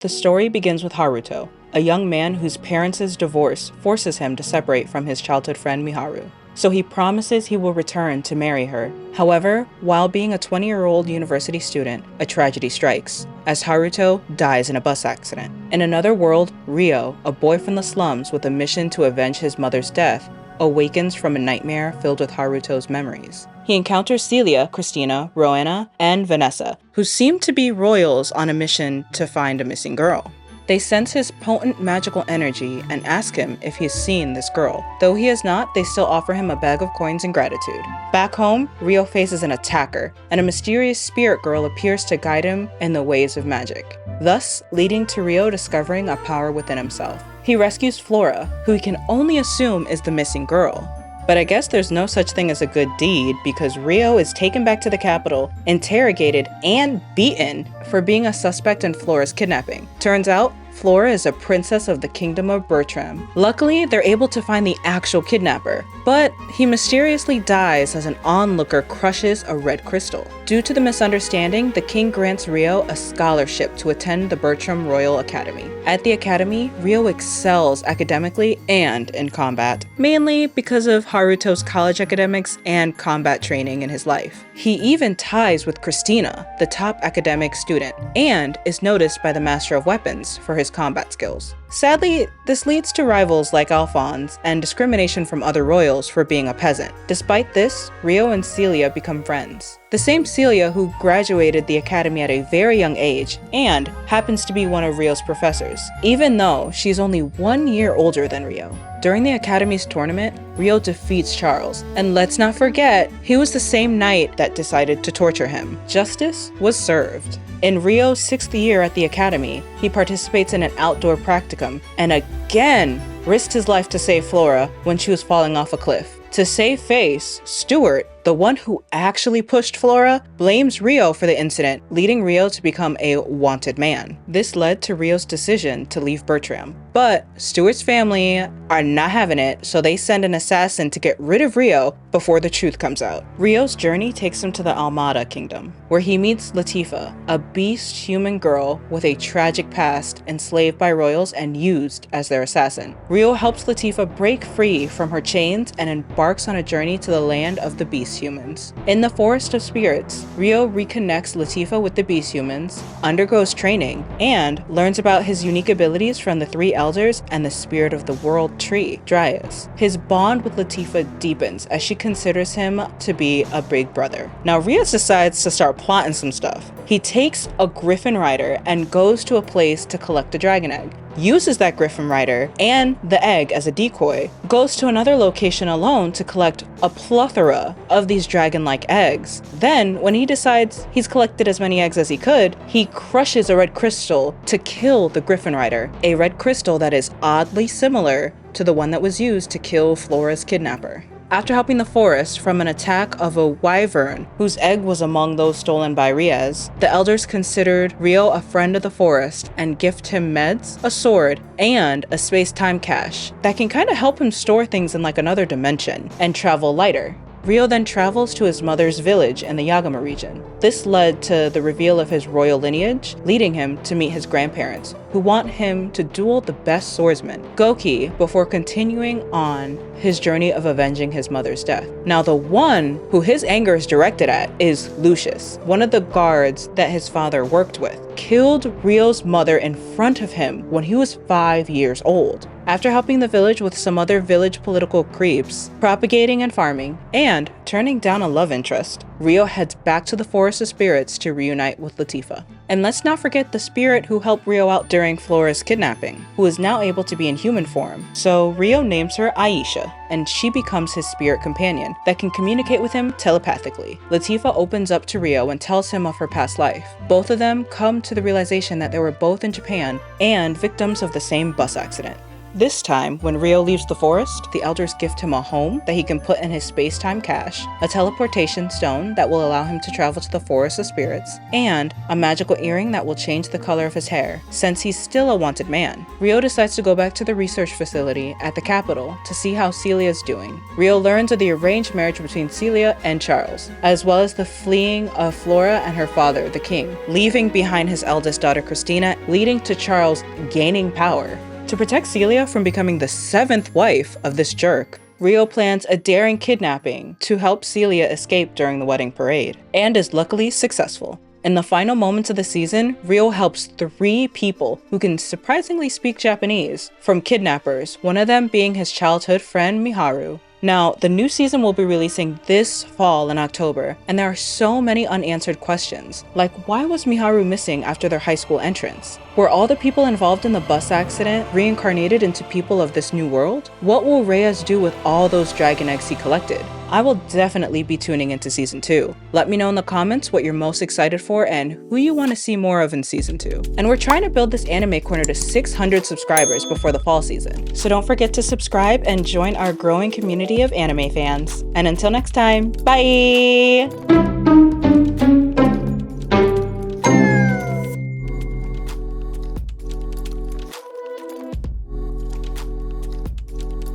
The story begins with Haruto, a young man whose parents' divorce forces him to separate from his childhood friend Miharu. So he promises he will return to marry her. However, while being a 20-year-old university student, a tragedy strikes, as Haruto dies in a bus accident. In another world, Ryo, a boy from the slums with a mission to avenge his mother's death, awakens from a nightmare filled with Haruto's memories. He encounters Celia, Christina, Rowena, and Vanessa, who seem to be royals on a mission to find a missing girl. They sense his potent magical energy and ask him if he's seen this girl. Though he has not, they still offer him a bag of coins in gratitude. Back home, Ryo faces an attacker, and a mysterious spirit girl appears to guide him in the ways of magic, thus leading to Ryo discovering a power within himself. He rescues Flora, who he can only assume is the missing girl. But I guess there's no such thing as a good deed, because Ryo is taken back to the capital, interrogated, and beaten for being a suspect in Flora's kidnapping. Turns out, Flora is a princess of the kingdom of Bertram. Luckily, they're able to find the actual kidnapper, but he mysteriously dies as an onlooker crushes a red crystal. Due to the misunderstanding, the king grants Ryo a scholarship to attend the Bertram Royal Academy. At the academy, Ryo excels academically and in combat, mainly because of Haruto's college academics and combat training in his life. He even ties with Christina, the top academic student, and is noticed by the Master of Weapons for his combat skills. Sadly, this leads to rivals like Alphonse and discrimination from other royals for being a peasant. Despite this, Ryo and Celia become friends. The same Celia who graduated the academy at a very young age and happens to be one of Ryo's professors, even though she's only 1 year older than Ryo. During the academy's tournament, Ryo defeats Charles, and let's not forget, he was the same knight that decided to torture him. Justice was served. In Ryo's 6th year at the academy, he participates in an outdoor practicum and again risked his life to save Flora when she was falling off a cliff. To save face, Stuart, the one who actually pushed Flora, blames Ryo for the incident, leading Ryo to become a wanted man. This led to Ryo's decision to leave Bertram. But Stuart's family are not having it, so they send an assassin to get rid of Ryo before the truth comes out. Ryo's journey takes him to the Almada Kingdom, where he meets Latifa, a beast human girl with a tragic past, enslaved by royals and used as their assassin. Ryo helps Latifa break free from her chains and embarks on a journey to the land of the beast humans. In the Forest of Spirits, Ryo reconnects Latifa with the beast humans, undergoes training, and learns about his unique abilities from the 3 elders and the spirit of the world tree, Dryas. His bond with Latifa deepens as she considers him to be a big brother. Now Ryo decides to start plotting some stuff. He takes a griffin rider and goes to a place to collect a dragon egg, uses that griffin rider and the egg as a decoy, goes to another location alone to collect a plethora of these dragon-like eggs. Then, when he decides he's collected as many eggs as he could, he crushes a red crystal to kill the griffin rider, a red crystal that is oddly similar to the one that was used to kill Flora's kidnapper. After helping the forest from an attack of a wyvern whose egg was among those stolen by Riaz, the elders considered Ryo a friend of the forest and gift him meds, a sword, and a space-time cache that can kind of help him store things in like another dimension and travel lighter. Ryo then travels to his mother's village in the Yagama region. This led to the reveal of his royal lineage, leading him to meet his grandparents, who want him to duel the best swordsman, Goki, before continuing on his journey of avenging his mother's death. Now the one who his anger is directed at is Lucius, one of the guards that his father worked with, killed Ryo's mother in front of him when he was 5 years old. After helping the village with some other village political creeps, propagating and farming, and turning down a love interest, Ryo heads back to the Forest of Spirits to reunite with Latifa. And let's not forget the spirit who helped Ryo out during Flora's kidnapping, who is now able to be in human form. So Ryo names her Aisha, and she becomes his spirit companion that can communicate with him telepathically. Latifa opens up to Ryo and tells him of her past life. Both of them come to the realization that they were both in Japan and victims of the same bus accident. This time, when Ryo leaves the forest, the elders gift him a home that he can put in his space-time cache, a teleportation stone that will allow him to travel to the Forest of Spirits, and a magical earring that will change the color of his hair, since he's still a wanted man. Ryo decides to go back to the research facility at the capital to see how Celia's doing. Ryo learns of the arranged marriage between Celia and Charles, as well as the fleeing of Flora and her father, the king, leaving behind his eldest daughter Christina, leading to Charles gaining power. To protect Celia from becoming the 7th wife of this jerk, Ryo plans a daring kidnapping to help Celia escape during the wedding parade, and is luckily successful. In the final moments of the season, Ryo helps 3 people who can surprisingly speak Japanese from kidnappers, one of them being his childhood friend Miharu. Now, the new season will be releasing this fall in October, and there are so many unanswered questions, like why was Miharu missing after their high school entrance? Were all the people involved in the bus accident reincarnated into people of this new world? What will Reyes do with all those dragon eggs he collected? I will definitely be tuning into season 2. Let me know in the comments what you're most excited for and who you want to see more of in season 2. And we're trying to build this anime corner to 600 subscribers before the fall season. So don't forget to subscribe and join our growing community of anime fans. And until next time, bye!